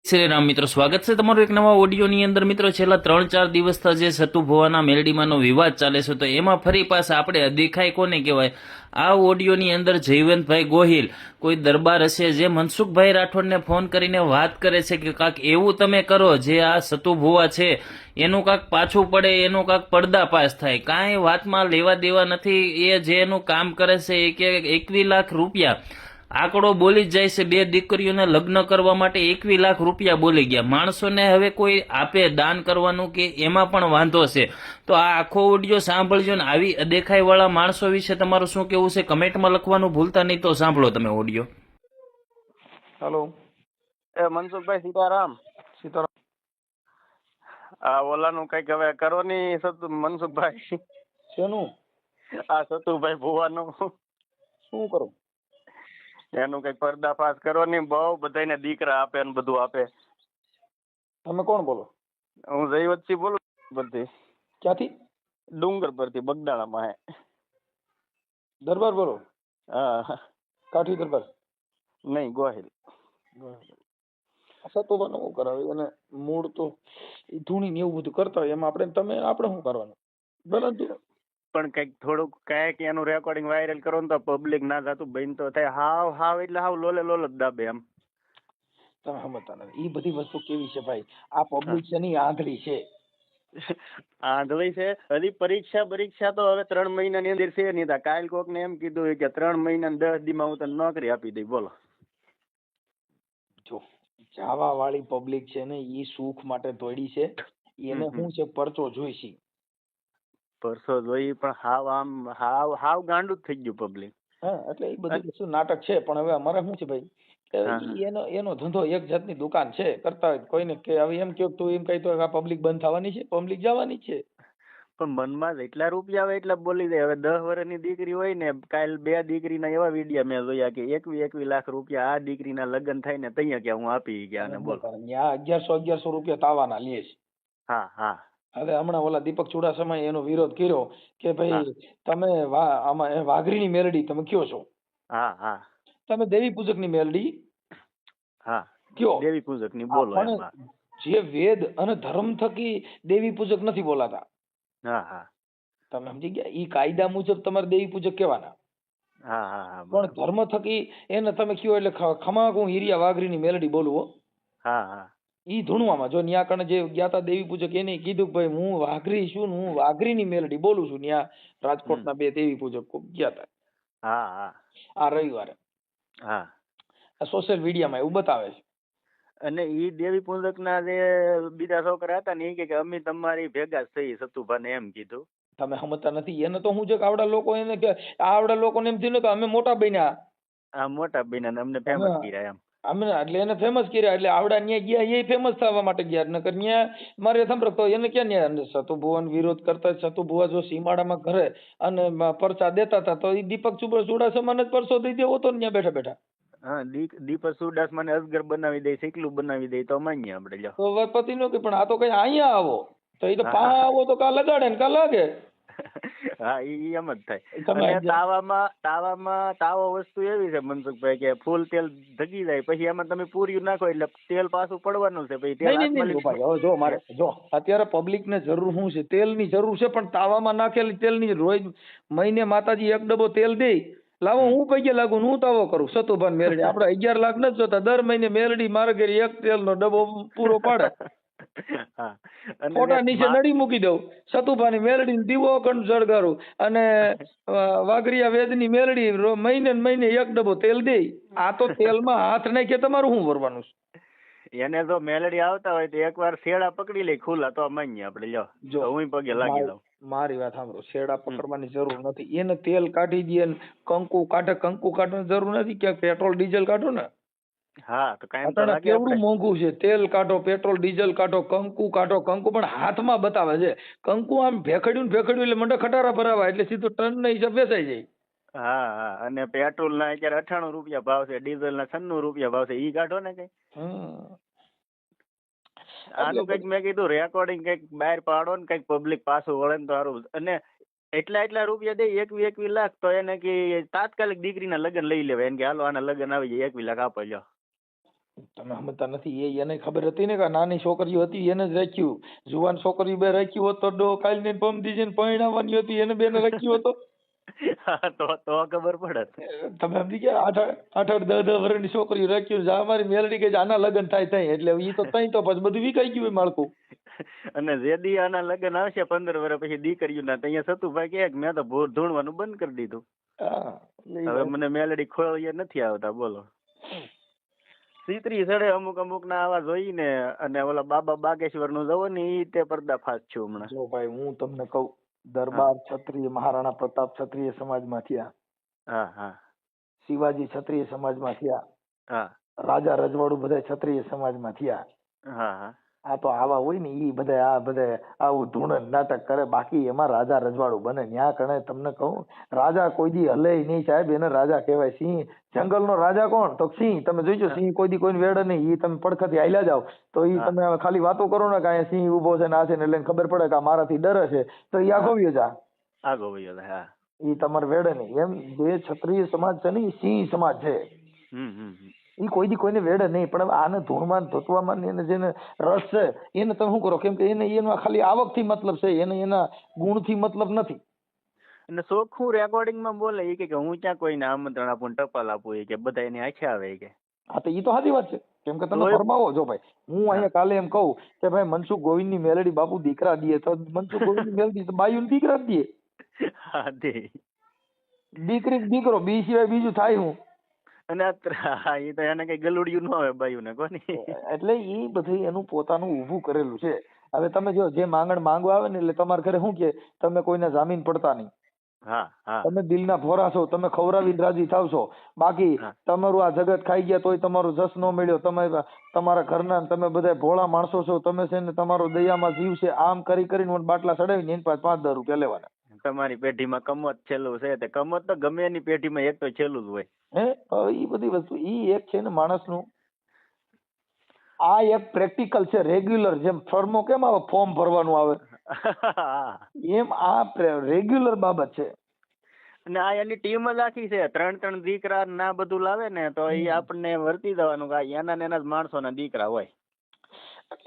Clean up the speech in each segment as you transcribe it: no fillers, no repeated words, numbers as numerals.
શ્રી રામ મિત્રો, સ્વાગત છે તમારું એક નવા ઓડિયોની અંદર. મિત્રો, છેલ્લા 3-4 દિવસથી જે સતુ ભુવાના મેલડીમાંનો વિવાદ ચાલે છે, તો એમાં ફરી પાછા આપણે અદેખાઈ કોને કહેવાય, આ ઓડિયોની અંદર જયવંતભાઈ ગોહિલ કોઈ દરબાર હશે જે મનસુખભાઈ રાઠોડને ફોન કરીને વાત કરે છે કે કાંક એવું તમે કરો જે આ સતુ ભુવા છે એનું કાંક પાછું પડે, એનું કાંક પડદાપાસ થાય. કાંઈ વાતમાં લેવા દેવા નથી. એ જે એનું કામ કરે છે એ કે 21 લાખ રૂપિયા આંકડો બોલી જ જાય છે. 2 દીકરીઓને લગ્ન કરવા માટે 21 લાખ રૂપિયા બોલી ગયા. માણસોને હવે કોઈ આપે દાન કરવાનું કે એમાં પણ વાંધો છે. તો આ આખો ઓડિયો સાંભળજો ને આવી અદેખાઈ વાળા માણસો વિશે તમારું શું કેવું છે કમેન્ટમાં લખવાનું ભૂલતા નહીં. તો સાંભળો તમે ઓડિયો. હેલો. મનસુખભાઈ સીતારામ. સીતારામ. આ ઓલાનું કઈક હવે કરો ની મનસુખભાઈ. શેનું? આ સતુભાઈ ભુવાનું શું કરું? એનું કઈક પર્દાફાશ કરો ની. બહુ બધાને દીકરા આપે ને બધું આપે. તમે કોણ બોલો? હું જયવતસિંહ બોલું પરથી. ક્યાંથી? ડુંગર પરથી, બગદાણામાં હે. દરબાર બોલો? હા. કાઠી દરબાર? નહીં, ગોહિલ. સતોબાનું શું કરાવે? એને મૂળ તો એ ધૂણી ને એવું બધું કરતા હોય, એમાં આપણે શું કરવાનું? બરાબર. પણ કઈક થોડુંક કઈક એનું રેકોર્ડિંગ વાયરલ કરો ને તો પબ્લિક ના થતું બન તો થાય. હાવ હાવ એટલે હાવ લોલે લોલ જ દાબે એમ. તમે સમજતા નથી. એ બધી વસ્તુ કેવી છે ભાઈ, આ પબ્લિક છે ની આંધળી છે. આંધળી છે. હજી પરીક્ષા તો હવે 3 મહિનાની અંદર છે નહીં. કાલ કોક ને એમ કીધું કે 3 મહિના 10 દીમાં હું તને નોકરી આપી દઈ. બોલો. જો જાવા વાળી પબ્લિક છે ને, એ સુખ માટે દોડી છે. એને શું છે, પરચો જોઈશી. પરસો જોઈ પણ હાવ આમ હાવ હાવ ગાંડું જ થઈ ગયું પબ્લિક. હા, એટલે એ બધું વસ્તુ નાટક છે. પણ હવે અમારે શું છે ભાઈ, એનો ધંધો એક જાતની દુકાન છે. કરતા હોય કોઈને કે હવે એમ કહ્યું તું એમ કહી તો આ પબ્લિક બંધ થવાની છે? પબ્લિક જવાની છે. પણ મનમાં જેટલા રૂપિયા આવે એટલા બોલી દે. હવે 10 વર્ષની દીકરી હોય ને, કાલ 2 દીકરીના એવા વિડીયા મેં જોયા કે 21 લાખ રૂપિયા આ દીકરીના લગ્ન થાય ને તૈયા કે હું આપી ગયા. ને બોલો, ત્યાં 1100 રૂપિયા તાવાના લે છે. હા હા. હવે હમણાં ઓલા દીપક ચુડાસમાએ એનો વિરોધ કર્યો કે ભાઈ તમે આમાં વાઘરીની મેલડી તમે કયો છો? હા હા. તમે દેવી પૂજક ની મેલડી હા કયો? દેવી પૂજક ની બોલો. જે વેદ અને ધર્મ થકી દેવી પૂજક નથી બોલાતા. હા હા. તમે સમજી ગયા? ઈ કાયદા મુજબ તમારે દેવી પૂજક કહેવાના. હા હા. પણ ધર્મ થકી એને તમે કયો એટલે ખમા હું હિરિયા વાઘરીની મેલડી બોલું હો. હા હા. ઈ ધૂણવામાં જો ન્યા કણે જે જ્ઞાતા દેવી પૂજક એને કીધું કે ભાઈ હું વાઘરી છું, હું વાઘરીની મેલડી બોલું છું. ન્યા રાજકોટના 2 દેવી પૂજક ગયા હતા. હા હા. આ રવિવારે. હા. આ સોશિયલ મીડિયામાં એવું બતાવે છે. અને ઈ દેવી પૂજક ના જે બીજા છોકરા હતા ને એ કે અમે તમારી ભેગા થઈ સતુભાને એમ કીધું. તમે સમજતા નથી. એને તો હું છે કે આવડા લોકો એને કે આવડા લોકોને એમ થયું કે અમે મોટા બન્યા. હા, મોટા બન્યા અમને ફેમસ કર્યા એમ. અમે એટલે એને ફેમસ કર્યા. એટલે આવડા ન્યા ગયા એ ફેમસ થવા માટે ગયા. નકર ન્યા મારે સાંભળતો એને ક્યાં ન્યા સતુ ભુવન વિરોધ કરતા. સતુ ભુવા જો સીમાડામાં ઘરે અને પરચા દેતા હતા તો એ દીપક ચુડાસમાને જ પરસો દઈ દેવો તો ન્યા બેઠા બેઠા. હા, દીપક ચુડાસમાને અસગર બનાવી દે, શીકલું બનાવી દે તો માન્ય આપણે લ્યો. તો વરપતિ નો કે પણ આ તો કઈ અહીંયા આવો તો એ તો પા આવો તો કા લગાડે ને કા લાગે. હા, ઈ એમ જ થાય. અને તાવો વસ્તુ એવી છે મનસુખભાઈ કે ફૂલ તેલ ધગી જાય પછી એમાં તમે પૂરી નાખો એટલે તેલ પાછું પડવાનું છે. પછી તેલ જો મારે જો અત્યારે પબ્લિક ને જરૂર શું છે? તેલ ની જરૂર છે. પણ તાવામાં નાખેલી તેલ ની રોજ મહિને માતાજી 1 ડબ્બો તેલ દે. લાવો હું પૈકી લાગુ હું તાવો કરું. સતુભાન મેલડી આપડે 11 લાખ નથી જોતા. દર મહિને મેલડી મારે ઘરે 1 તેલ નો ડબ્બો પૂરો પાડે. ફોટા નીચે નડી મૂકી દઉં. સતુભાની મેલડી દીવો અખંડ સળગારું અને વાઘરિયા વેદની મેલડી મહિને 1 ડબ્બો તેલ દે. આ તો તેલમાં હાથ નાખે તમારું શું ભરવાનું છે? એને જો મેલડી આવતા હોય તો એકવાર શેડા પકડી લે ખુલ્લા તો માન્ય આપણે લ્યો. જો હું પગે લાગી દઉં. મારી વાત સાંભળો. શેડા પકડવાની જરૂર નથી. એને તેલ કાઢી દે, કંકુ કાઢવાની જરૂર નથી. ક્યાંક પેટ્રોલ ડીઝલ કાઢો ને. હા, તો કાયમ તો લાગે. કેવડું મોંઘું છે. તેલ કાઢો, પેટ્રોલ ડીઝલ કાઢો, કંકુ કાઢો. કંકુ પણ હાથમાં બતાવે છે. કંકુ આમ ભેખડ્યું એટલે મંડે ખટારા ભરાવા એટલે સીધું ટન ના હિસાબ વેચાઈ જાય. હા હા. અને પેટ્રોલ ના અત્યારે 98 રૂપિયા ભાવ છે, ડીઝલ ના 96 રૂપિયા ભાવ છે. ઈ કાઢો ને કઈ. આનું કઈક મેં કીધું રેકોર્ડિંગ કઈક બહાર પાડો ને કઈક પબ્લિક પાછું વળે ને તો સારું. અને એટલા રૂપિયા દે 21 લાખ તો એને કે તાત્કાલિક દીકરીના લગ્ન લઈ લેવાય. એને કે હાલો આના લગ્ન આવી જાય 21 લાખ આપો લ્યો. તમે સમજતા નથી. એને ખબર હતી ને કે નાની છોકરીઓ હતી એને જ રાખ્યું, જુવાન છોકરી બે રાખ્યું હોત તો ડો કાલ ને પમદી જઈને પરણાવવાની હતી એને બેને રાખ્યું હતો. હા, તો ખબર પડે. તમે સમજી ગયા? આઠ 10 વર્ષની છોકરીઓ રાખ્યું. જા અમારી મેલડી કે આના લગ્ન થાય થાય એટલે ઈ તો તઈ તો પછી બધું વિકાઈ ગયું માળખું. અને જે દી આના લગ્ન આવશે 15 વર્ષ પછી દીકરીઓના, ત્યાં સતુભાઈ કહે કે મેં તો ભૂર ધૂણવાનું બંધ કરી દીધું. હા, હવે મને મેલડી ખોળીએ નથી આવતા. બોલો, સીતરી સડે અમુક ના આવા જોઈને. અને ઓલા બાબા બાગેશ્વર નું જવો ને ઈ તે પર્દાફાશ છું હમણાં. જો ભાઈ હું તમને કહું, દરબાર ક્ષત્રિય મહારાણા પ્રતાપ ક્ષત્રિય સમાજમાં થયા, હા હા શિવાજી ક્ષત્રિય સમાજમાં થયા, હા રાજા રજવાડું બધા ક્ષત્રિય સમાજમાં થયા. હા હા આ તો આવા હોય ને ઈ બધા આવું ધૂણન નાટક કરે. બાકી એમાં રાજા રજવાડું બને ન્યા કણે તમને કહું, રાજા કોઈ દી હલે નહીં સાહેબ, એને રાજા કહેવાય. સિંહ જંગલનો રાજા કોણ? તો સિંહ. તમે જોઈજો સિંહ કોઈ દી કોઈને વેડે નહીં. ઈ તમે પડખેથી હાલ્યા જાવ તો ઈ તમે ખાલી વાતો કરો ને કે અહીંયા સિંહ ઉભો છે ને આ છે ને, એટલે ખબર પડે કે આ મારાથી ડરે છે તો ઈ આગો વયો જા. આગો વયો જા. હા, ઈ તમારે વેડે નહીં. એમ જે ક્ષત્રિય સમાજ છે ને ઈ સિંહ સમાજ છે. ઈ કોઈ દી કોઈને વેડે નહીં. પણ આને ધૂણમાં ધોતવામાં એને જેને રસ છે એને તમે શું કરો? કેમ કે એને એનો ખાલી આવકથી મતલબ છે, એને એના ગુણથી મતલબ નથી. અને ચોખ્ખું રેકોર્ડિંગ માં બોલે ઈ કે હું ક્યાં કોઈને આમંત્રણ આપું ટપાલ આપું, એ કે બધા એની આંખે આવે કે. હા, તો ઈ તો સાચી વાત છે. કેમ કે તમે ફરમાવો. જો ભાઈ હું અહીંયા કાલે એમ કહું કે ભાઈ મનસુખ ગોવિંદ ની મેલડી બાપુ દીકરા દે, તો મનસુખ ગોવિંદ ની મેલડી તો બાયુ દીકરા જ દે. હા, દે. દીકરી દીકરો બી સિવાય બીજું થાય હું. અને એ તો એને કઈ ગલુડિયું ન આવે બાયું ને કોની. એટલે ઈ બધું એનું પોતાનું ઊભું કરેલું છે. હવે તમે જો જે માંગણ માંગવા આવે ને એટલે તમારા ઘરે શું કે તમે કોઈને જામીન પડતા નહીં. હા હા તમે દિલના ફોરા છો, તમે ખવરાવીને રાજી થાવ છો. બાકી તમારું આ જગત ખાઈ ગયા તોય તમારો જસ ન મળ્યો. તમે તમારા ઘરના તમે બધા ભોળા માણસો છો, તમે છે ને તમારો દયામાં જીવ છે, આમ કરી કરીને બાટલા ચડાવીને એની પાસે 5-10 રૂપિયા લેવાના. તમારી પેઢીમાં કમત છેલ્લું છે, તે કમત તો ગમે એની પેઢીમાં એક તો છેલ્લું જ હોય. ઈ બધી વસ્તુ ઈ એક છે ને માણસનું. આ એક પ્રેક્ટિકલ છે, રેગ્યુલર. જેમ ફોર્મો કેમ આવે, ફોર્મ ભરવાનું આવે, એમ આ રેગ્યુલર બાબત છે. અને આ એની ટીમ જ આખી છે. 3 દીકરા ના બધું લાવે ને તો એ આપણને વર્તી દેવાનું કે એના ને એના જ માણસો ના દીકરા હોય.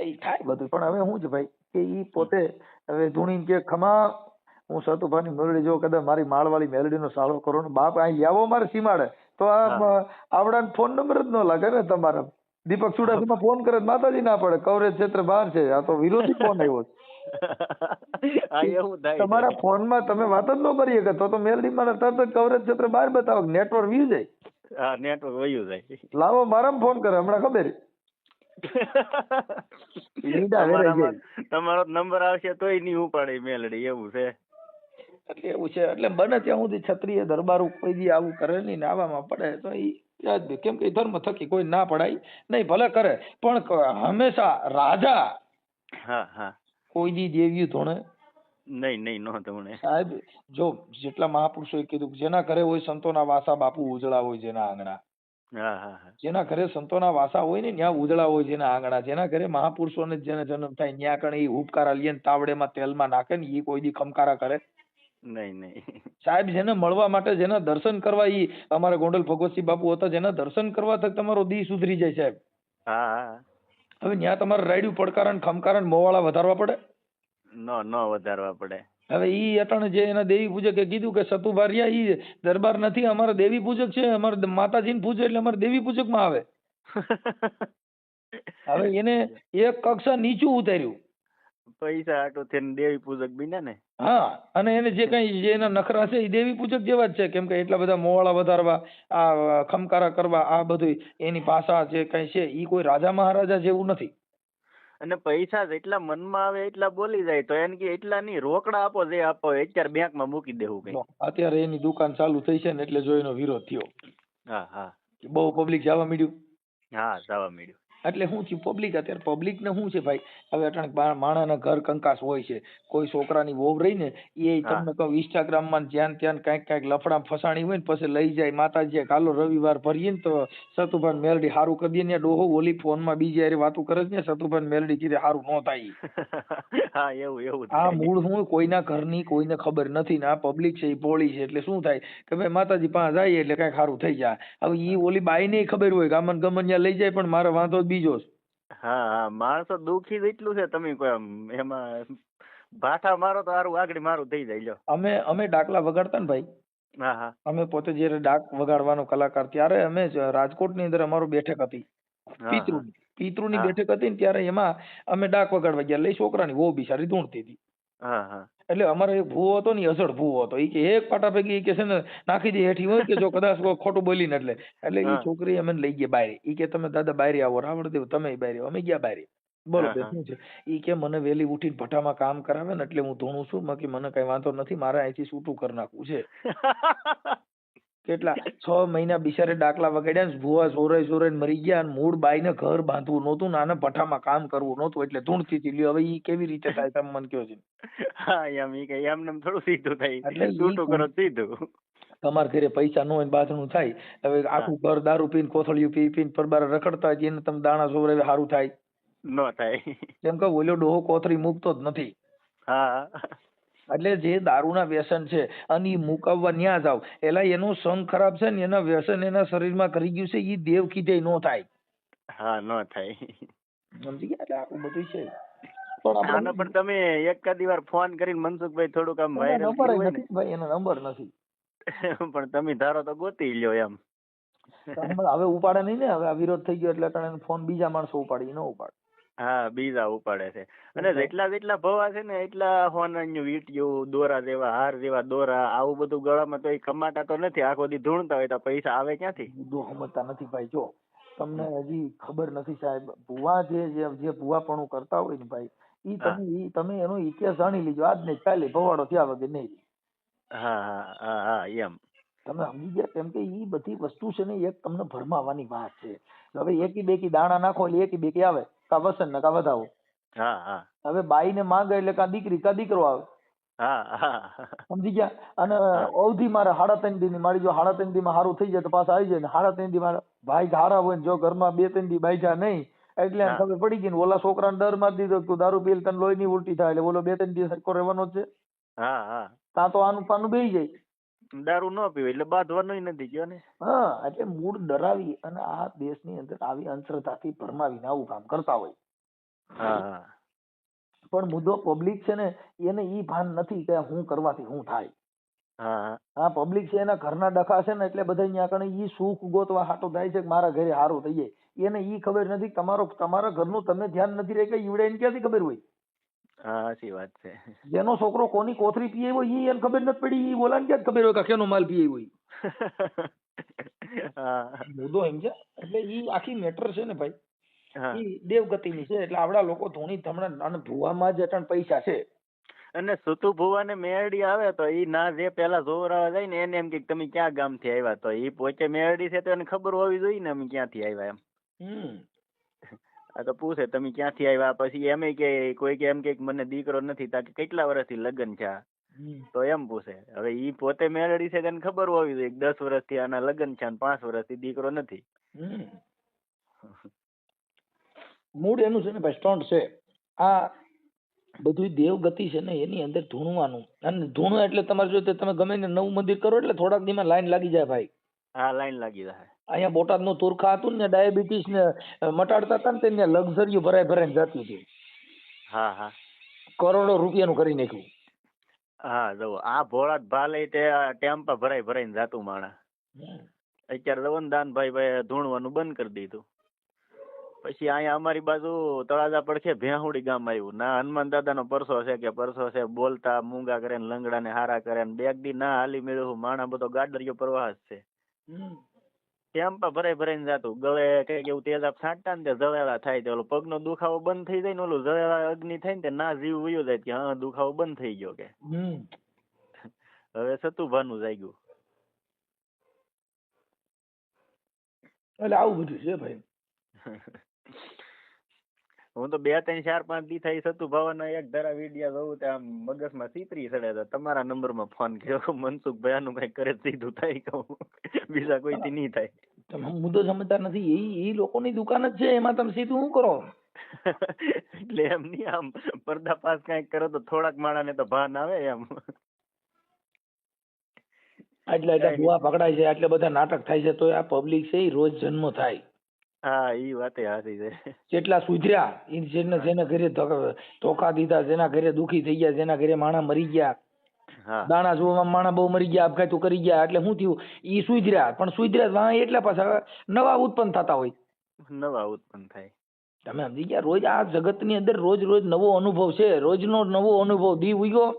એ થાય બધું. પણ હવે શું છે ભાઈ કે ઈ પોતે હવે ધૂણીને કે ખમા હું સતુભાની મેલડી જો કદાચ મારી માળવાળી મેલડીનો સાળો કરો ને બાપ અહીં આવો મારે સીમાડે તો આવડા ફોન નંબર જ ન લાગે ને તમારા. દીપક ચુડાસમા ફોન કરે માતાજી ના પડે, કવરેજ ક્ષેત્ર બહાર છે. આ તો વિરોધી ફોન આવ્યો. તમારા ફોન માં તમે વાત જ ન કરી શકે તો મેલડી માં તરત જ કવરેજ ક્ષેત્ર બહાર બતાવો, નેટવર્ક વ્યુ જાય. હા, નેટવર્ક વયું જાય. લાવો મારામાં ફોન કરે હમણાં ખબર. તમારો નંબર આવશે તોય નહીં ઉપાડે મેલડી, એવું છે. એટલે એવું છે. એટલે બને ત્યાં સુધી ક્ષત્રિય દરબાર કોઈ દી આવું કરે નહીં ને આવામાં પડે તો યાદ દે. કેમ કે ધર્મ થકી કોઈ ના પડાય નહીં, ભલે કરે પણ હંમેશા રાજા કોઈ દી દેવ્યું ધોણે નહીં નો ધોણે. સાહેબ જો જેટલા મહાપુરુષોએ કીધું જેના ઘરે હોય સંતોના વાસા બાપુ ઉજળા હોય જેના આંગણા. જેના ઘરે સંતોના વાસા હોય ને ત્યાં ઉજળા હોય જેના આંગણા. જેના ઘરે મહાપુરુષોને જેને જન્મ થાય ત્યાં કણે ઉપકારા લઈએ તાવડેમાં તેલમાં નાખે ને એ કોઈ દી ખમકારા કરે નહીં. સાહેબ જેને મળવા માટે જેના દર્શન કરવા ઈ અમારા ગોંડલ ભગવતસિંહ બાપુ હતા, જેના દર્શન કરવા તક તમારો દી સુધરી જાય સાહેબ. હવે ત્યાં તમારે રાયડું પડકારણ ખમકારણ મોવાળા વધારવા પડે? ન વધારવા પડે. હવે ઈ અટાણે જે એના દેવી પૂજકે કીધું કે સતુભારિયા ઈ દરબાર નથી, અમારા દેવી પૂજક છે, અમારા માતાજીને પૂજે એટલે અમારે દેવી પૂજક માં આવે. હવે એને એક કક્ષા નીચું ઉતાર્યું. પૈસા આટો થઈને દેવી પૂજક બન્યા ને. હા, અને એને જે કઈ જે એના નખરા છે એ દેવી પૂજક જેવા જ છે. કેમ કે એટલા બધા મોવાળા વધારવા, આ ખમકારા કરવા, આ બધું એની ભાષા જે કઈ છે ઈ કોઈ રાજા મહારાજા જેવું નથી. અને પૈસા જેટલા મનમાં આવે એટલા બોલી જાય તો એને કે એટલા નહીં, રોકડા આપો જે આપો અત્યારે બેંક માં મૂકી દેવું કઈ. અત્યારે એની દુકાન ચાલુ થઈ છે ને એટલે જો એનો વિરોધ થયો. બહુ પબ્લિક જવા મળ્યું. હા, જવા મળ્યું. એટલે શું છે પબ્લિક અત્યારે પબ્લિક ને શું છે ભાઈ હવે અટાણે માણસના ઘર કંકાસ હોય છે કોઈ છોકરાની વહુ રહી ને એ તમને કહું ઇન્સ્ટાગ્રામ માં જ્યાં ત્યાં કાંઈક લફડા ફસાણી હોય ને પછી લઈ જાય માતાજી કાલો રવિવાર ભરીએ ને તો સતુભાન મેલડી હારું કરી દે ને ડોહો ઓલી ફોન માં બીજી હારે વાતું કરે છે ને સતુભાન મેલડી કીધે હારું ન થાય હા એવું આ મૂળ હું કોઈના ઘરની કોઈને ખબર નથી ને આ પબ્લિક છે એ પોળી છે એટલે શું થાય કે ભાઈ માતાજી પાસે જાય એટલે કઈક સારું થઈ જાય હવે ઈ ઓલી બાઈ ને ખબર હોય ગામન ગમન ત્યાં લઈ જાય પણ મારો વાંધો બીજો છે. હા માણસો દુઃખી જ એટલું છે તમે કોઈ આમ એમાં ભાઠા મારો તો સારું આગળ મારું થઈ જાય લ્યો. અમે ડાકલા વગાડતા ને ભાઈ હા હા અમે પોતે જયારે ડાક વગાડવાનો કલાકાર ત્યારે અમે રાજકોટ ની અંદર અમારું બેઠક હતી પિતૃની બેઠક હતી ને ત્યારે એમાં અમે ડાક વગાડવા ગયા લઈ છોકરાની વહુ બિચારી ધૂણતી હતી. એટલે અમારો એક ભૂવો હતો ને અસડ ભૂવો હતો એ કે એક પાટા પૈકી કે છે ને નાખી દે હેઠી હોય કે જો કદાચ ખોટું બોલીને એટલે એ છોકરી અમે લઈ ગયા બારે ઈ કે તમે દાદા બારે આવો રાવણદેવ તમે બારે અમે ગયા બારે બોલો શું છે ઈ કે મને વેલી ઉઠીને ભઠ્ઠામાં કામ કરાવે ને એટલે હું ધૂણું છું બાકી મને કઈ વાંધો નથી મારે અહીંથી છૂટું કરી નાખવું છે. કેટલા 6 મહિના બિચારે ડાકલા વગાડ્યા ને ભૂવા સોરાઈ મરી ગયા અને મૂળ બાઈ ને ઘર બાંધવું નહોતું ને આને ભઠ્ઠામાં કામ કરવું નહોતું એટલે ધૂણતી હતી લ્યો હવે ઈ કેવી રીતે થાય તમે મને કહો છો. હા એમ ઈ કે એમને થોડું સીધું થાય એટલે છૂટું કરો સીધું. તમારા ઘરે પૈસા ન હોય બાથણું થાય હવે આખું ઘર દારૂ પીને કોથળિયું પીને પરબાર રખડતા હોય એને તમે દાણા સોવરાવે સારું થાય ન થાય કેમ કે ઓલો ડોહો કોથળી મૂકતો જ નથી. હા એટલે જે દારૂના વ્યસન છે અને ઈ મુકાવવા ન્યા જાવ એલા એનું સંગ ખરાબ છે ને એના વ્યસન એના શરીરમાં કરી ગયું છે ઈ દેવ કીધે નો થાય. હા ન થાય સમજી ગયા એટલે આખું બધું છે. પણ તમે એકાદી વાર ફોન કરીને મનસુખભાઈ થોડુંક આમ વાયરલ નંબર નથી ભાઈ એનો નંબર નથી પણ તમે ધારો તો ગોતી લ્યો એમ. હવે ઉપાડે નહીં ને હવે આ વિરોધ થઈ ગયો એટલે ફોન બીજા માણસો ઉપાડી ન ઉપાડે. હા બીજા ઉપાડે છે અને જેટલા ભવા છે ને એટલા હોનાનું વીંટિયું દોરા જેવા હાર જેવા દોરા આવું બધું ગળામાં તો એ કમાતા તો નથી આખો દી ધૂણતા હોય તો પૈસા આવે ક્યાંથી. સમજતા નથી ભાઈ જો તમને હજી ખબર નથી સાહેબ ભુવા જે ભુવાપણું કરતા હોય ને ભાઈ ઈ તમે એનો ઇતિહાસ જાણી લીજો આજ નહીં કાલે ભવાડો થયા વગર નહીં. હા એમ તમે સમજી ગયા કેમ કે ઈ બધી વસ્તુ છે ને એક તમને ભરમાવાની વાત છે. હવે એકી બેકી દાણા નાખો એટલે એકી બેકી આવે કા વસન ને કા વધાવો. હવે બાઈ ને માંગે એટલે કા દીકરી કા દીકરો આવે. સમજી ગયા અને અવધિ મારે 3.5 દી ની મારી જો 3.5 દી માં સારું થઈ જાય તો પાછા આવી જાય ને 3.5 દી મારા ભાઈ હારા હોય ને જો ઘરમાં 2-3 દી બાઈજા નહીં એટલે ખબર પડી ગઈ ને ઓલા છોકરાને ડર મારી દીધો તું દારૂ પીલ તને લોહી ની ઉલટી થાય એટલે ઓલો 2-3 દી સરખો રહેવાનો છે. ત્યાં તો આનું પાનું બેહી જાય. દારૂ ન પીવે એટલે બાંધવાનું નથી ગયો ને. હા એટલે મૂળ ડરાવી અને આ દેશની અંદર આવી અંધશ્રદ્ધાથી ભરમાવીને આવું કામ કરતા હોય. પણ મુદ્દો પબ્લિક છે ને એને ઈ ભાન નથી કે હું કરવાથી શું થાય. હા પબ્લિક છે એના ઘરના ડખા છે ને એટલે બધા અહીંયા કણે ઈ સુખ ગોતવા હાટો થાય છે કે મારા ઘરે સારું થઈ જાય. એને ઈ ખબર નથી તમારા ઘરનું તમે ધ્યાન નથી રહે કે ઈવડે એને ક્યાંથી ખબર હોય. સાચી વાત છે. જેનો છોકરો કોની કોથળી પીએ હોય ઈ એને ખબર નથી પડી ઈ બોલાને ક્યાં ખબર હોય કે કેનો માલ પીએ હોય. મુદ્દો સમજ્યા એટલે ઈ આખી મેટર છે ને ભાઈ ઈ દેવગતિની છે એટલે આવડા લોકો ધૂણી ધમણા અને ભુવામાં જ અટણ પૈસા છે. અને સુતુ ભુવા ને મેરડી આવે તો ઈ ના જે પેલા જોવરાવા જાય ને એને એમ કે તમે ક્યાં ગામ થી આવ્યા તો ઈ પોતે મેરડી છે તો એને ખબર હોવી જોઈએ ને અમે ક્યાંથી આવ્યા એમ. આ તો પૂછે તમે ક્યાંથી આવ્યા પછી એમ કે કોઈ કે એમ કે મને દીકરો નથી તા કે કેટલા વર્ષથી લગ્ન છે તો એમ પૂછે. હવે ઈ પોતે મેરડી છે તેને ખબર હોવી જોઈએ 10 વર્ષથી આના લગ્ન છે અને 5 વર્ષથી દીકરો નથી. મૂળ એનું છે ને ભાઈ સ્ટન્ટ છે આ બધું દેવગતિ છે ને એની અંદર ધૂણવાનું અને ધૂણો એટલે તમારે જો તમે ગમે ને નવું મંદિર કરો એટલે થોડાક દીમાં લાઈન લાગી જાય ભાઈ. હા લાઈન લાગી જાય. અહીંયા બોટાદ નું તુરખા હતું ને ડાયાબિટીસ ને મટાડતા હતા ને ત્યાં લક્ઝરીઓ ભરાઈને જતી હતી. કરોડો રૂપિયાનું કરી નાખ્યું. જો આ ભોળાત ભાલે તે ટેમ્પા ભરાઈને જાતું માણા. અત્યારે જવન દાનભાઈ ધૂણવાનું બંધ કરી દીધું. પછી અહીંયા અમારી બાજુ તળાજા પડખે ભેહુડી ગામ આવ્યું ના હનુમાન દાદા નો પરસો છે બોલતા મૂંગા કરે ને લંગડા ને હારા કરે ને બેગ દી ના હાલી મેળવું માણા બધો ગાડરિયો પ્રવાહ જ છે. ટેમ્પા ભરાઈને જાતું ગળે કઈક એવું તેજાબ છાંટતા ને જળેલા થાય તો ઓલો પગનો દુખાવો બંધ થઈ જાય ને ઓલું જળેલા અગ્નિ થાય ને ના જીવ વયો જાય કે હા દુખાવો બંધ થઈ ગયો કે હવે સતુભાનું જાગ્યું. એટલે આવું બધું છે ભાઈ. હું તો 2 3 4 5 દી થઈ સતુ ભવનના એક ધારા વિડિયા જોઉં ત્યાં મગજમાં સીતરી સડે છે. તમારા નંબરમાં ફોન કર્યો, મનસુખભાઈ આનું કઈ કરે સીધું થાય કહું, બીજા કોઈથી નહીં થાય. તમે મુદ્દો સમજતા નથી. એ લોકોની દુકાન જ છે, એમાં તમે સીધું શું કરો? એટલે એમ નહીં, આમ પર્દાફાશ કઈક કરો તો થોડાક માણાને તો ભાન આવે એમ. એટલે ભૂવા પકડાય છે, એટલે બધા નાટક થાય છે, તો આ પબ્લિક છે એ રોજ જન્મ થાય. હા ઈ વાતે હાચી છે. જેટલા સુધર્યા જેના ઘરે ધોકા દીધા, જેના ઘરે દુખી થઈ ગયા, જેના ઘરે માણા મરી ગયા, દાણા જોવામાં માણા બહુ મરી ગયા, આપઘાતો કરી ગયા, એટલે શું થયું? ઈ સુધર્યા, પણ સુધર્યા એટલા પાછા નવા ઉત્પન્ન થતા હોય. નવા ઉત્પન્ન થાય. તમે સમજી ગયા? રોજ આ જગત ની અંદર રોજ રોજ નવો અનુભવ છે, રોજનો નવો અનુભવ. દી ઉગ્યો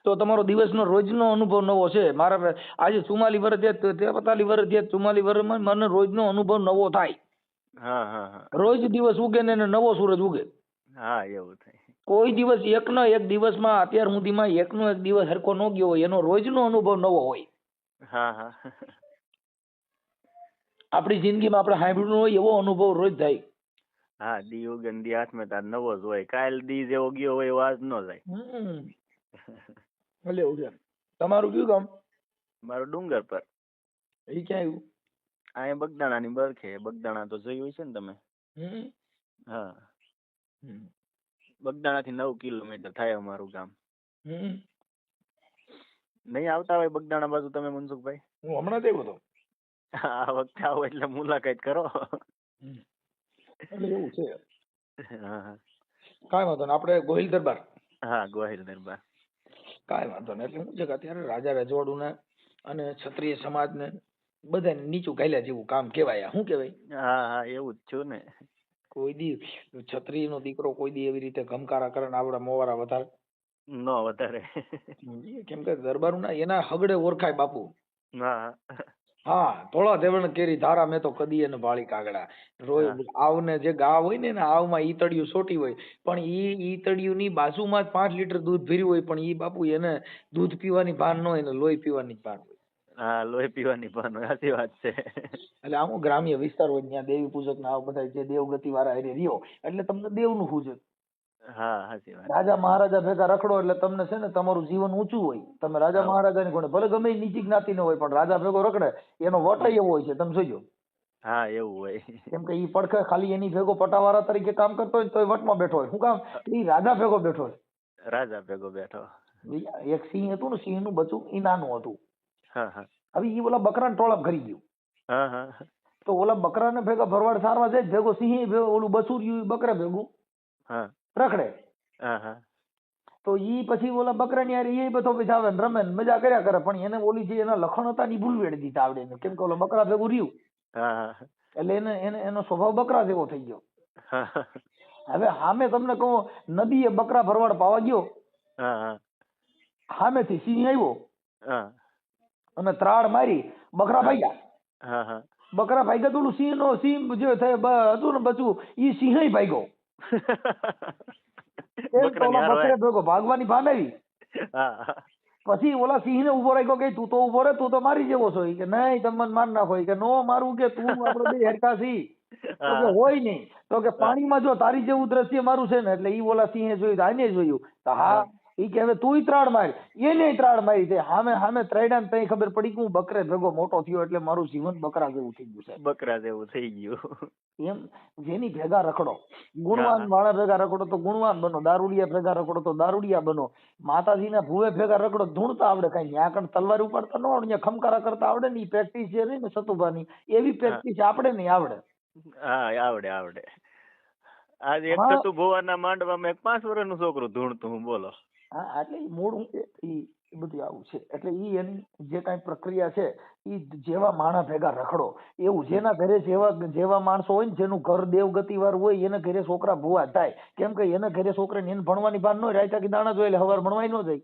તો તમારો દિવસનો રોજનો અનુભવ નવો છે. મારા આજે 44 વર્ષ થયા, 43 વર્ષ થયા, 44 વર્ષમાં મને રોજનો અનુભવ નવો થાય. રોજ દિવસ ઉગે ને નવો સૂરજ ઉગે. હા એવું થાય. કોઈ દિવસ એકનો એક દિવસમાં અત્યાર સુધીમાં એકનો એક દિવસ હરખો ન ગયો હોય, એનો રોજનો અનુભવ નવો હોય. આપણી જિંદગીમાં આપણે સાંભળ્યું હોય એવો અનુભવ રોજ થાય. હા, દી ઉગે ને દી હાથમાં તાર નવો જ હોય. કાલ દી જેવો ગયો હોય એવો આજ ન જાય. ભલે એવું છે. તમારું કયું ગામ? મારું ડુંગર પર. એ ક્યાં આવ્યું? અહીંયા બગદાણા ની બરખે. બગદાણા તો જોયું છે ને તમે? હા, બગદાણા થી 9 કિલોમીટર થાય અમારું ગામ. નહીં આવતા હોય બગદાણા બાજુ તમે મનસુખભાઈ? હું હમણાં જ આવ્યો હતો. આ વખતે આવો એટલે મુલાકાત કરો. એટલે એવું છે. કાંઈ વાંધો નહીં, આપણે ગોહિલ દરબાર. હા, ગોહિલ દરબાર. કાંઈ વાંધો નહીં. એટલે શું છે કે અત્યારે રાજા રજવાડું ને અને ક્ષત્રિય સમાજ ને બધાને નીચું ગાલ્યા જેવું કામ કેવાય. શું કેવાય? હા એવું જ છું ને. કોઈ દી ક્ષત્રિય નો દીકરો કોઈ દી એવી રીતે ગમકારા કરે ને આવડા મોવારા વધારે ન વધારે. કેમ કે દરબારું ના એના હગડે ઓળખાય બાપુ. હા, થોડા દેવણ કેરી ધારા મેં તો કદી એને ભાળી કાગડા. રોજ આવને જે ગા હોય ને આવમાં ઈતળિયું સોટી હોય, પણ ઈ ઈતળિયું ની બાજુમાં જ 5 લીટર દૂધ ભર્યું હોય, પણ ઈ બાપુ એને દૂધ પીવાની ભાન ન હોય, એને લોહી પીવાની ભાન હોય. હા, લોહી પીવાની ભાન હોય. સાચી વાત છે. એટલે આમ ગ્રામ્ય વિસ્તાર હોય ત્યાં દેવી પૂજક ના બધા જે દેવગતિ વાળા એ રહ્યો એટલે તમને દેવ નું પૂજક. હા, સાચી વાત. રાજા મહારાજા ભેગા રખડો એટલે તમને છે ને તમારું જીવન ઊંચું હોય. તમે રાજા મહારાજા ની કોને ભલે ગમે નીચી જ્ઞાતિ ન હોય, પણ રાજા ભેગો રખડે એનો વટ એવો હોય છે. તમે જોજો. હા, એવું હોય. કેમ કે ઈ પડખે ખાલી એની ભેગો પટાવાળા તરીકે કામ કરતો હોય તો એ વટમાં બેઠો હોય. શું કામ? ઈ રાજા ભેગો બેઠો હોય. રાજા ભેગો બેઠો. એક સિંહ હતું ને, સિંહ નું બચ્ચું ઈ નાનું હતું. હા. હવે ઈ ઓલા બકરાને ટોળાપ કરી ગયું. તો ઓલા બકરાને ભેગા ભરવાડ સારવા જાય, ભેગો સિંહ ઓલું બસું રહ્યું બકરા ભેગું રખડે. તો ઈ પછી ઓલા બકરા ની એ બધો આવે રમે મજા કર્યા કરે, પણ એને ઓલી જે એના લખણ હતા ને ભૂલ વેડી દીધા આવડે. કેમ કે ઓલા બકરા ભેગું રહ્યું એટલે એને એનો સ્વભાવ બકરા જેવો થઈ ગયો. હવે સામે તમને કહું, નદીએ બકરા ભરવાડ પાવા ગયો, સામેથી સિંહ આવ્યો અને ત્રાડ મારી બકરા ભાગ્યા. બકરા ભાગ્યા તો ઓલું સિંહ જે હતું ને બચું ઈ સિંહ ભાગ્યો. બકરા ભેગો ભાગવાની ભાન આવી. પછી ઓલા સિંહ ને ઉભો રાખ્યો કે તું તો ઉભો રે, તું તો મારી જેવો છો. કે નહીં, તમે માર નાખો. કે નો મારું, કે તું આપડે બે હેરકા છી. તો કે હોય નહીં. તો કે પાણીમાં જો તારી જેવું દ્રશ્ય મારું છે ને, એટલે ઈ ઓલા સિંહે જોયું, આને જોયું. તો હા, ઈ કે હવે તું ત્રાડ મારી. એને ત્રાડ મારી છે. સામે ત્રાડ્યા ને તઈ ખબર પડી કે હું બકરે ભેગો મોટો થયો એટલે મારું જીવન બકરા જેવું થઈ ગયું છે. બકરા જેવું થઈ ગયું. એમ જેની ભેગા રખડો, ગુણવાન વાળા ભેગા રખડો તો ગુણવાન બનો, દારૂડિયા ભેગા રખડો તો દારૂડિયા બનો. માતાજીના ભૂવે ભેગા રખડો ધૂણતા આવડે. કઈ ન્યા કણ તલવાર ઉપાડતા ન આવડે, ખમકારા કરતા આવડે ને. પ્રેક્ટિસ જે રહી ને સતુભાની, એવી પ્રેક્ટિસ આપણે નહીં આવડે. હા, આવડે. આજે એક સતુ ભુવાના માંડવામાં એક 5 વર્ષનું છોકરું ધૂણતું, હું બોલો. હા, એટલે મૂળ હું ઈ બધું આવું છે. એટલે ઈ એની જે કઈ પ્રક્રિયા છે, ઈ જેવા માણા ભેગા રખડો એવું. જેના ઘરે જેવા માણસો હોય ને, જેનું ઘર દેવગતિ વાળું હોય, એને ઘરે છોકરા ભુવા થાય. કેમ કે એને ઘરે છોકરાને એને ભણવાની ભાન ન હોય. રાયતા કે દાણા જોઈ એટલે હવાર ભણવાય ન જાય.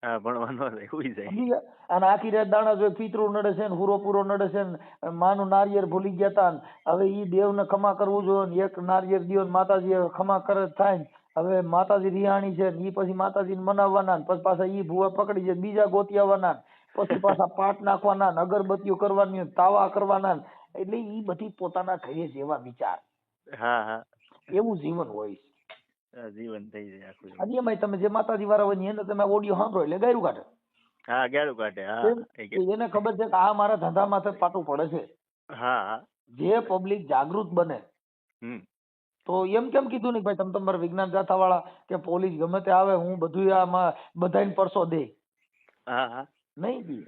હા, ભણવાનો હોઈ જાય. અને આખી રાત દાણા જોઈ પિતરું નડે છે ને, હુરો પૂરો નડે છે ને, માનું નારિયેર ભૂલી ગયા તા. હવે ઈ દેવને ખમા કરવું જોઈએ. એક નારિયેર દિયો માતાજી ખમા કરે થાય ને. હવે માતાજી રિહાણી છે, ઈ પછી માતાજીને મનાવવાના, પછી પાછા ઈ ભુવા પકડી જાય, બીજા ગોતી આવવાના, પછી પાછા પાટ નાખવાના, અગરબત્તીઓ કરવાની, તાવા કરવાના. એટલે ઈ બધી પોતાના ઘરે જેવા વિચાર. હા હા એવું જીવન હોય. જીવન થઈ જાય આખું. અને એમાંય તમે જે માતાજી વાળા હોય ને એને તમે ઓડિયો સાંભળો એટલે ગાયરું કાઢે. હા ગેરું કાઢે. હા એને ખબર છે કે આ મારા ધંધા માથે પાટું પડે છે. હા જે પબ્લિક જાગૃત બને તો એમ કેમ કીધું નહીં ભાઈ તમે તમારા વિજ્ઞાન ગાથા વાળા કે પોલીસ ગમે તે આવે હું બધું આમાં બધાને પરસો દે હા હા નહીં દી.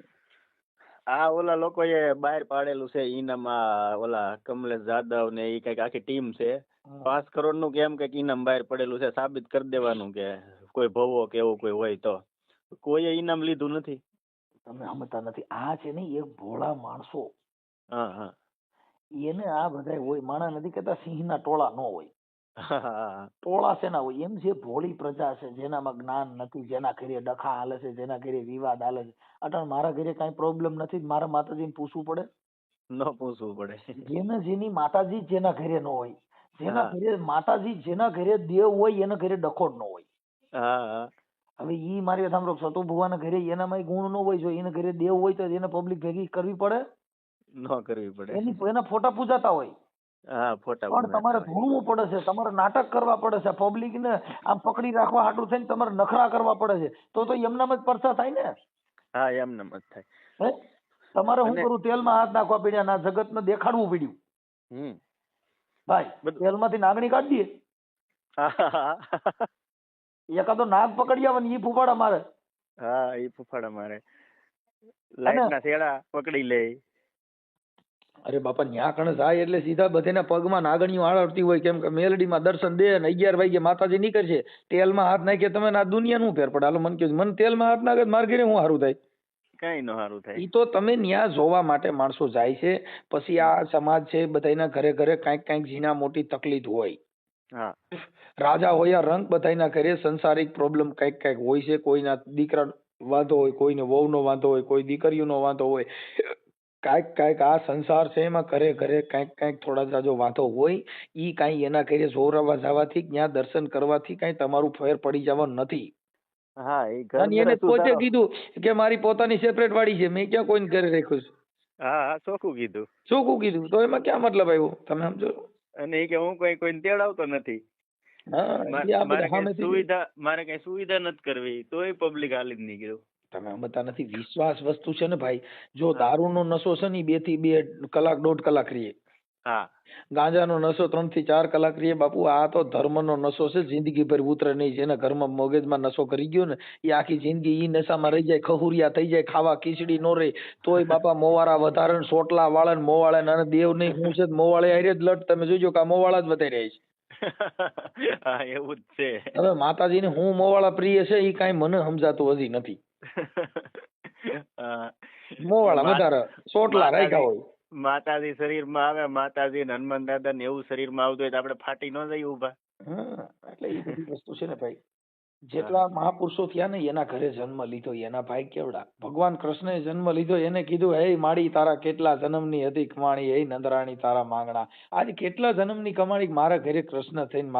આ ઓલા લોકોએ બહાર પાડેલું છે ઈનામમાં ઓલા કમલેશ જાદવ ને એ કઈક આખી ટીમ છે 5 કરોડ નું કેમ કઈક ઇનામ બહાર પડેલું છે સાબિત કરી દેવાનું કે કોઈ ભવો કે એવું કોઈ હોય તો કોઈએ ઇનામ લીધું નથી. તમે સમજતા નથી આ છે ને એક ભોળા માણસો હા હા એને આ બધા હોય માણા નથી કહેતા સિંહના ટોળા ન હોય. હા ટોળા શેના હોય એમ જે ભોળી પ્રજા છે જેનામાં જ્ઞાન નથી જેના ઘરે ડખા હાલે છે જેના ઘરે વિવાદ હાલે છે. અટાણ મારા ઘરે કાંઈ પ્રોબ્લેમ નથી મારા માતાજીને પૂછવું પડે ન પૂછવું પડે. જેને જેની માતાજી જેના ઘરે ન હોય જેના ઘરે માતાજી જેના ઘરે દેવ હોય એના ઘરે ડખો જ ન હોય. હા હવે ઈ મારી સાંભળો સતુ ભુવાના ઘરે એનામાં ગુણ ન હોય જો એના ઘરે દેવ હોય તો એને પબ્લિક ભેગી કરવી પડે ન કરવી પડે. એના ફોટા પૂજાતા હોય. હા ફોટા પણ તમારે ધૂણવું પડે છે તમારે નાટક કરવા પડે છે પબ્લિક ને આમ પકડી રાખવા હાટું થઈને તમારે નખરા કરવા પડે છે તો એમનામ જ પરચા થાય ને. હા એમને જ થાય. હે તમારે શું કરું તેલમાં હાથ નાખવા પડ્યા ના જગત ને દેખાડવું પડ્યું ભાઈ તેલમાંથી નાગણી કાઢી દઈએ એકાદો નાગ પકડી આવે ને ઈ ફૂફાડા મારે. હા ઈ ફૂફાડા મારે લાઈટ ના છેડા પકડી લે. અરે બાપા ન્યા કણે જાય એટલે સીધા બધાના પગમાં નાગણીઓ આળવતી હોય કેમ કે મેલડીમાં દર્શન દે ને 11 વાગે માતાજી નીકળશે તેલમાં હાથ નાખીએ તમે આ દુનિયાનું ફેર પડે. હાલો મને કહો મને તેલમાં હાથ નાખે મારે ઘરે હું સારું થાય કઈ નો સારું થાય. ઈ તો તમે ન્યા જોવા માટે માણસો જાય છે. પછી આ સમાજ છે બધાના ઘરે ઘરે કાંઈક ઝીણા મોટી તકલીફ હોય. હા રાજા હોય રંગ બધાના ઘરે સંસારિક પ્રોબ્લેમ કાંઈક હોય છે. કોઈના દીકરા વાંધો હોય કોઈને વહુનો વાંધો હોય કોઈ દીકરીઓનો વાંધો હોય કાંઈક આ સંસાર છે એમાં ઘરે ઘરે કાંઈક થોડા જાજો વાંધો હોય. ઈ કાંઈ એના ઘરે જોરાવા જવાથી ત્યાં દર્શન કરવાથી કાંઈ તમારું ફેર પડી જવાનું નથી. હા અને એને પોતે કીધું કે મારી પોતાની સેપરેટ વાડી છે મેં ક્યાં કોઈને ઘરે રાખ્યું છે. હા ચોખ્ખું કીધું. ચોખ્ખું કીધું તો એમાં ક્યાં મતલબ આવ્યો તમે સમજો. અને એ કે હું કોઈને તેડાવતો નથી. મારે કઈ સુવિધા નથી કરવી તોય પબ્લિક હાલી જ નીકળ્યું. તમે સમજતા નથી વિશ્વાસ વસ્તુ છે ને ભાઈ. જો દારૂનો નશો છે ને 2 થી 2 કલાક 1.5 કલાક રહીએ. હા ગાંજાનો નશો 3 થી 4 કલાક રહીએ બાપુ. આ તો ધર્મનો નશો છે જિંદગી ભર ઉતરે નહીં. જેના ઘરમાં મગજમાં નશો કરી ગયો ને એ આખી જિંદગી ઈ નશામાં રહી જાય ખહુરિયા થઈ જાય ખાવા ખીચડી નો રહે તોય બાપા મોવારા વધારે સોટલા વાળે ને મોવાળે અને દેવ નહીં હું છે મોવાળે હારે જ લટ તમે જોજો કે આ મોવાળા જ વધારે રહે છે. હા એવું જ છે. હવે માતાજીને હું મોવાળા પ્રિય છે એ કાંઈ મને સમજાતું હજી નથી. મોવાળા વધારે સોટલા રાખ્યા હોય. માતાજી શરીરમાં આવે માતાજી હનુમાન દાદા ને એવું શરીરમાં આવતું હોય તો આપણે ફાટી ન જઈએ ઉભા. એટલે એ બધી વસ્તુ છે ને ભાઈ. જેટલા મહાપુરુષો થયા ને એના ઘરે જન્મ લીધો એના ભાઈ કેવડા. ભગવાન કૃષ્ણે જન્મ લીધો એને કીધું હે માડી તારા કેટલા જન્મની હતી કમાણી હે નંદરાણી તારા માંગણા. આજે કેટલા જન્મની કમાણી મારા ઘરે કૃષ્ણ થઈને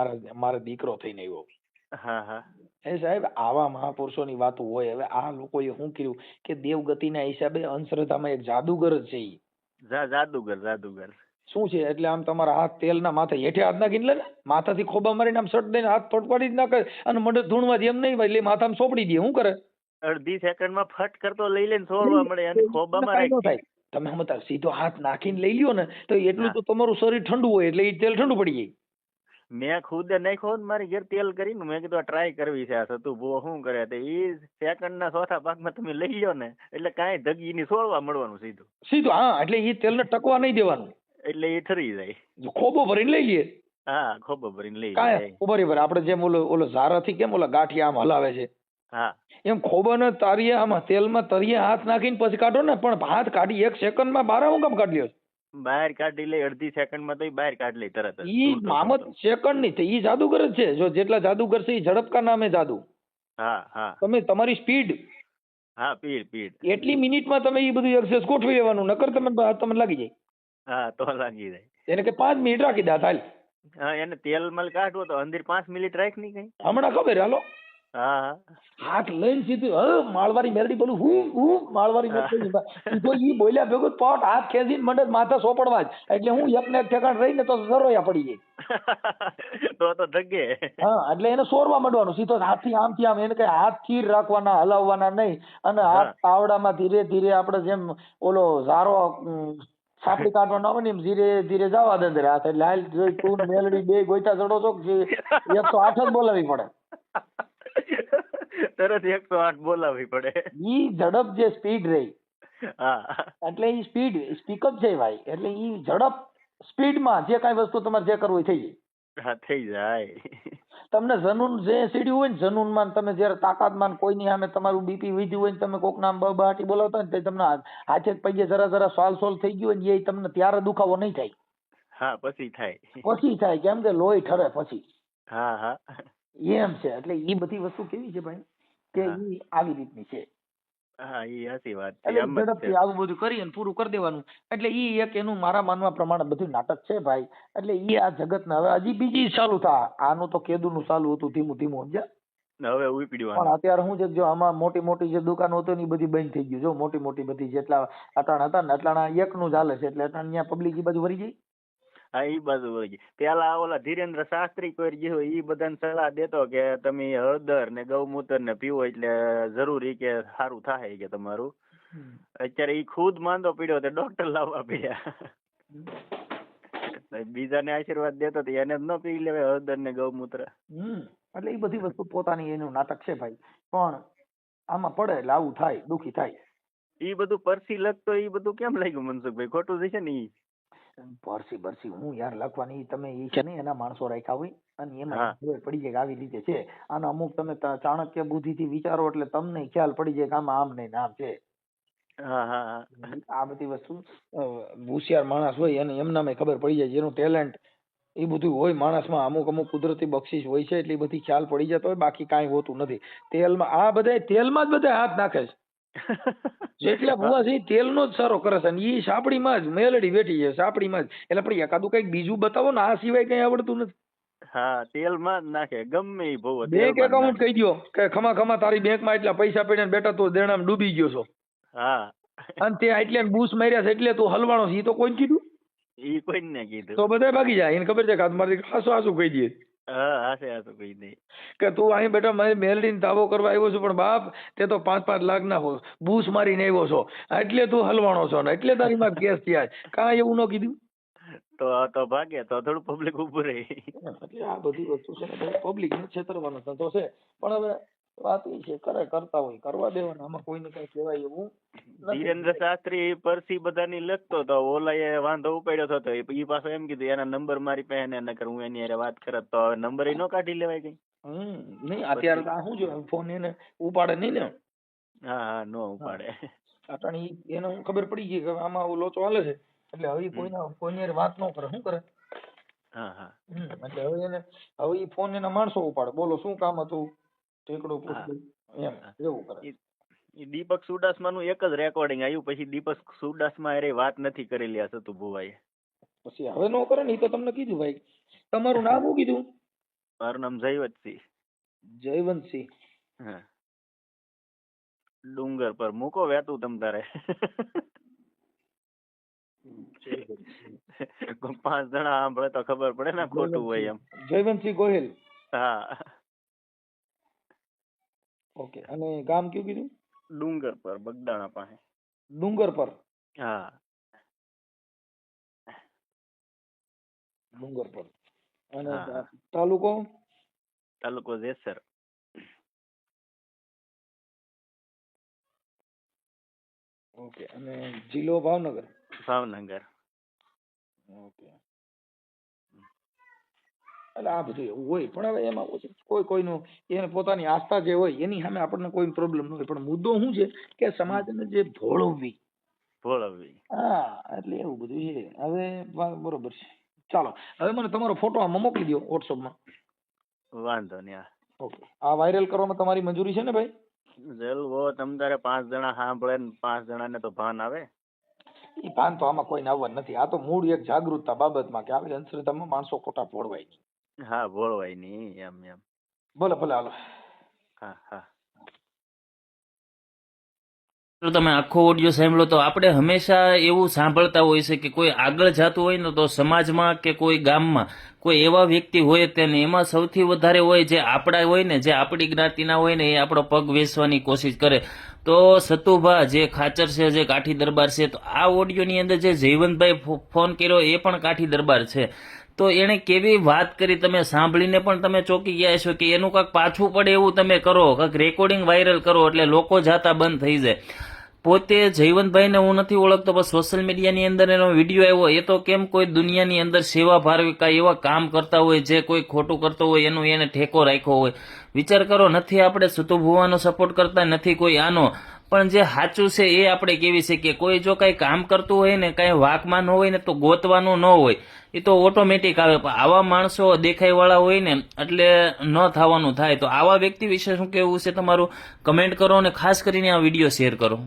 મારા દીકરો થઈને આવ્યો. હા હા એ સાહેબ આવા મહાપુરુષોની વાતો હોય. હવે આ લોકોએ શું કર્યું કે દેવગતિના હિસાબે અંધશ્રદ્ધામાં એક જાદુગર જ છે. જાદુગર શું છે એટલે આમ તમારા હાથ તેલના માથે હેઠે હાથ નાખીને લે ને માથાથી ખોબા મારીને આમ સટ દઈને હાથ ફટફાડી જ નાખે અને મડે ધૂણવા એમ નહીં ભાઈ માથામાં સોપડી દે. શું કરે અડધી સેકન્ડમાં ફટ કરતો લઈ લઈને છોડવા મળે અને ખોબામાં રાખી. તમે સમજતા સીધો હાથ નાખીને લઈ લ્યો ને તો એટલું તો તમારું શરીર ઠંડુ હોય એટલે એ તેલ ઠંડુ પડી જાય. મેં ખુદ નાખ્યો ને મારી ઘેર તેલ કરીને મેં કીધું ટ્રાય કરવી છે આ સતુ ભૂવો શું કરે તો એ સેકન્ડના ચોથા ભાગમાં તમે લઈ લ્યો ને એટલે કાંઈ ધગીની છોડવા મળવાનું સીધું. હા એટલે એ તેલને ટકવા નહીં દેવાનું એટલે એ ઠરી જાય. ખોબો ભરીને લઈ લઈએ. હા ખોબો ભરીને લઈ જાય. બરાબર આપણે જેમ ઓલો ઝારાથી કેમ ઓલા ગાંઠિયા આમ હલાવે છે હા એમ ખોબાને તારીએ આમાં તેલમાં તરીએ હાથ નાખીને પછી કાઢો ને. પણ હાથ કાઢી 1 સેકન્ડમાં 12 કામ કાઢી લ્યો. બહાર કાઢી લે અડધી સેકન્ડમાં તો બહાર કાઢી લે તરત જ. ઈ મામત સેકન્ડ ની ઈ જાદુગર જ છે. જો જેટલા જાદુગર છે ઈ ઝડપકા નામે જાદુ. હા હા તમે તમારી સ્પીડ એટલી મિનિટમાં તમે ઈ બધું એક્સેસ ગોઠવી લેવાનું નકર તમને લાગી જાય. હા તો લાગી જાય. એને કે 5 મિનિટ રાખી દે હાલ. હા એને તેલ મલ કાઢવો તો અંદર 5 મિનિટ રાખ ની કઈ હમણાં ખબર હાલો હા હાથ લઈને સીધું માળવારી મેરડી બોલું હું માળવારી મેરડી સીધો ઈ બોલ્યા ભેગું પટ હાથ ખેંચીને મંડે માથા સોપડવા જ. એટલે હું એકને એક ઠેકાણ રહીને તો સરોયા પડી જાય. તો ધગે. હા એટલે એને સોરવા માંડવાનું સીધો હાથથી આમથી આમ. એને કઈ હાથ સ્થિર રાખવાના, હલાવવાના નહીં. અને હાથ તાવડામાં ધીરે ધીરે આપણે જેમ ઓલો ઝારો સાપડી કાઢવાનો આવે ને એમ ધીરે ધીરે જવા દે અંદર હાથ. એટલે હાલ જોઈ તું મેલડી બે ગોઈતા ચડો છો 108 જ બોલાવી પડે. તરત 108 બોલાવી પડે. ઈ ઝડપ જે સ્પીડ રહી હા એટલે ઈ સ્પીડ સ્પીકઅપ છે ભાઈ. એટલે ઈ ઝડપ સ્પીડમાં જે કાંઈ વસ્તુ તમારે જે કરવું હોય થઈ જાય. હા થઈ જાય. તમને જનૂન જે સીડ્યું હોય ને જનૂનમાં તમે જયારે તાકાતમાં કોઈની સામે તમારું બીપી વધ્યું હોય ને તમે કોક નામ બહાટી બોલાવતા હોય ને તે તમને હાથે પગે જરા જરા સોલ થઈ ગયું હોય ને એ તમને ત્યારે દુખાવો નહીં થાય. હા પછી થાય. પછી થાય કેમ કે લોહી ઠરે પછી. હા હા એમ છે. એટલે ઈ બધી વસ્તુ કેવી છે ભાઈ કે ઈ આવી રીતની છે. હા એ સાચી વાત છે. એટલે એમ જ ઝડપથી છે. આવું બધું કરી અને પૂરું કરી દેવાનું. એટલે ઈ એક એનું મારા માનવા પ્રમાણે બધું નાટક છે ભાઈ. એટલે ઈ આ જગતના હવે હજી બીજી ચાલુ થાય. આનું તો કેદુનું ચાલુ હતું ધીમું ધીમું સમજ્યા. હવે પણ ઉપડ્યું. અત્યારે શું છે જો આમાં મોટી મોટી જે દુકાનો હતી ને એ બધી બંધ થઈ ગયું. જો મોટી મોટી બધી જેટલા અટાણા હતા ને અટાણા એકનું ચાલે છે. એટલે અટાણ ત્યાં પબ્લિક એ બાજુ વળી ગઈ. હા ઈ બાજુ વળી ગઈ. પેલા ઓલા ધીરેન્દ્ર શાસ્ત્રી કોઈ જે હોય ઈ બધાને સલાહ દેતો કે તમે હળદર ને ગૌમૂત્ર ને પીવો એટલે જરૂરી કે સારું થાય કે તમારું. અત્યારે ઈ ખુદ માંદો પડ્યો તો ડોક્ટર લાવવા પડ્યા. બીજાને આશીર્વાદ દેતો તો એને જ ન પી લેવાય હળદર ને ગૌમૂત્ર. એટલે એ બધી વસ્તુ પોતાની એનું નાટક છે ભાઈ. પણ આમાં પડે એટલે આવું થાય, દુખી થાય. ઈ બધું પરસી લખતો ઈ બધું કેમ લાગ્યું મનસુખભાઈ? ખોટું જશે ને ઈ? પરસી હું યાર લખવાની તમે ઈ છે ને એના માણસો રાખ્યા હોય અને એમાં ખબર પડી જાય કે આવી રીતે છે. અને અમુક તમે ચાણક્ય બુદ્ધિથી વિચારો એટલે તમને ખ્યાલ પડી જાય કે આમાં આમ નહીં આમ છે. આ બધી વસ્તુ હોશિયાર માણસ હોય અને એમનામાં ખબર પડી જાય. જેનું ટેલેન્ટ એ બધું હોય માણસમાં અમુક કુદરતી બક્ષિસ હોય છે એટલે એ બધી ખ્યાલ પડી જતો હોય. બાકી કાંઈ હોતું નથી. તેલમાં આ બધા તેલમાં જ બધા હાથ નાખે છે. જેટલા ભૂવા છે તેલનો જ સારો કરે છે. અને ઈ સાપડીમાં જ મેલડી બેઠી છે સાપડીમાં જ. એટલે પણ એકાદું કઈક બીજું બતાવો ને આ સિવાય કઈ આવડતું નથી. હા તેલમાં જ નાખે ગમે ઈ ભૂવો. બેંક એકાઉન્ટ કહી દો કે ખમા તારી બેંકમાં એટલા પૈસા પડ્યા બેટા તું દેણામાં ડૂબી ગયો છો. હા અને તે એટલે બૂસ માર્યા છે એટલે તું હલવાણો છે. ઈ તો કોઈ કીધું? ઈ કોઈ ને કીધું તો બધા ભાગી જાય. એને ખબર છે કે મારી હાસું કહી દે. હા હાસે કહી દે કે તું અહીં બેટા મારી મેલડીને તાવો કરવા આવ્યો છું પણ બાપ તે તો 5-5 લાખ ના બૂસ મારીને આવ્યો છો એટલે તું હલવાણો છો ને એટલે તારી માં કેસ થયા. કાંઈ એવું ન કીધું તો ભાગે તો થોડું પબ્લિક ઉભું રહે. એટલે આ બધી વસ્તુ છે ને પબ્લિક ને છેતરવાનો ધંધો છે. પણ હવે વાત એ છે કરતા હોય કરવા દેવાના. આમાં કોઈને કઈ કહેવાય એવું. ધીરેન્દ્ર શાસ્ત્રી પરસી બધાની લખતો તો ઓલાએ વાંધો ઉપાડ્યો હતો ઈ પાછો એમ કીધું એના નંબર મારી પાસે ને નકર હું એની હારે વાત કરત તો નંબર નો કાઢી લેવાય કઈ. નહીં અત્યારે આ શું છે ફોન એને ઉપાડે નહીં ને. હા નો ઉપાડે. અટાણી એને ખબર પડી ગઈ કે આમાં લોચો હાલે છે એટલે હવે કોઈની વાત ન કરે. શું કરે? એટલે હવે એને હવે ઈ ફોન એના માણસો ઉપાડે. બોલો શું કામ હતું ઠેકડો પૂછ્યું એમ એવું કરે. દીપક સુડાસમા નું એક જ રેકોર્ડિંગ આવ્યું પછી દીપક સુડાસમા એ વાત નથી કરેલી આ સતુ ભુવાએ. પછી હવે નો કરે ને ઈ તો તમને કીધું ભાઈ. તમારું નામ શું કીધું? મારું નામ જયવંતસિંહ. જયવંતસિંહ. હા ડુંગર પર મૂકો વેતું તમ તારે. 5 જણા સાંભળે તો ખબર પડે ને ખોટું હોય એમ. જયવંતસિંહ ગોહિલ. હા ઓકે. અને ગામ કયું કીધું? ડુંગર પર બગદાણા પાસે. ડુંગર પર. હા ડુંગર પર. અને તાલુકો? તાલુકો જેસર. ઓકે. અને જિલ્લો ભાવનગર. ભાવનગર. ઓકે. એટલે આ બધું એવું હોય પણ હવે એમાં કોઈનું એને પોતાની આસ્થા જે હોય એની સામે આપણને કોઈ પ્રોબ્લેમ ન હોય. પણ મુદ્દો શું છે કે સમાજને જે ભોળવવી. હા એટલે એવું બધું છે. હવે બરોબર છે. ચાલો હવે મને તમારો ફોટો આમાં મોકલી દો વોટ્સઅપમાં. વાંધો નહીં. ઓકે. આ વાયરલ કરવામાં તમારી મંજૂરી છે ને ભાઈ? જલવો તમ તારે 5 જણા સાંભળે ને 5 જણાને તો ભાન આવે. એ ભાન તો આમાં કોઈને આવવાનું નથી. આ તો મૂળ એક જાગૃતતા બાબતમાં કે આવી અંધશ્રદ્ધામાં માણસો ખોટા ભોળવાય નહીં. હા ભોળવાય નહીં એમ. ભલે હાલો. હા હા. તો તમે આખો ઓડિયો સાંભળો તો આપણે હંમેશા એવું સાંભળતા હોય છે કે કોઈ આગળ જતું હોય ને તો સમાજમાં કે કોઈ ગામમાં કોઈ એવા વ્યક્તિ હોય તેને એમાં સૌથી વધારે હોય જે આપણા હોય ને જે આપણી જ્ઞાતિના હોય ને એ આપણો પગ વેચવાની કોશિશ કરે. તો સતુભા જે ખાચર છે જે કાઠી દરબાર છે તો આ ઓડિયોની અંદર જે જયવંતભાઈ ફોન કર્યો એ પણ કાઠી દરબાર છે. તો એણે કેવી વાત કરી તમે સાંભળીને પણ તમે ચોંકી ગયા છો કે એનું કાંઈક પાછું પડે એવું તમે કરો, કાંઈક રેકોર્ડિંગ વાયરલ કરો એટલે લોકો જાતા બંધ થઈ જાય. પોતે જયવંતભાઈને હું નથી ઓળખતો પણ સોશિયલ મીડિયાની અંદર એનો વિડીયો આવ્યો એ તો કેમ કોઈ દુનિયાની અંદર સેવા ભાવિકા એવા કામ કરતા હોય જે કોઈ ખોટું કરતો હોય એનું એને ઠેકો રાખ્યો હોય. વિચાર કરો, નથી આપણે સતુ ભુવાનો સપોર્ટ કરતા, નથી કોઈ આનો, પણ જે સાચું છે એ આપણે કેવી છે કે કોઈ જો કાંઈ કામ કરતું હોય ને કાંઈ વાકમાં ન હોય ને તો ગોતવાનું ન હોય, એ તો ઓટોમેટિક આવે. પણ આવા માણસો દેખાઈવાળા હોય ને એટલે ન થવાનું થાય. તો આવા વ્યક્તિ વિશે શું કહેવું છે તમારું કમેન્ટ કરો અને ખાસ કરીને આ વિડીયો શેર કરો.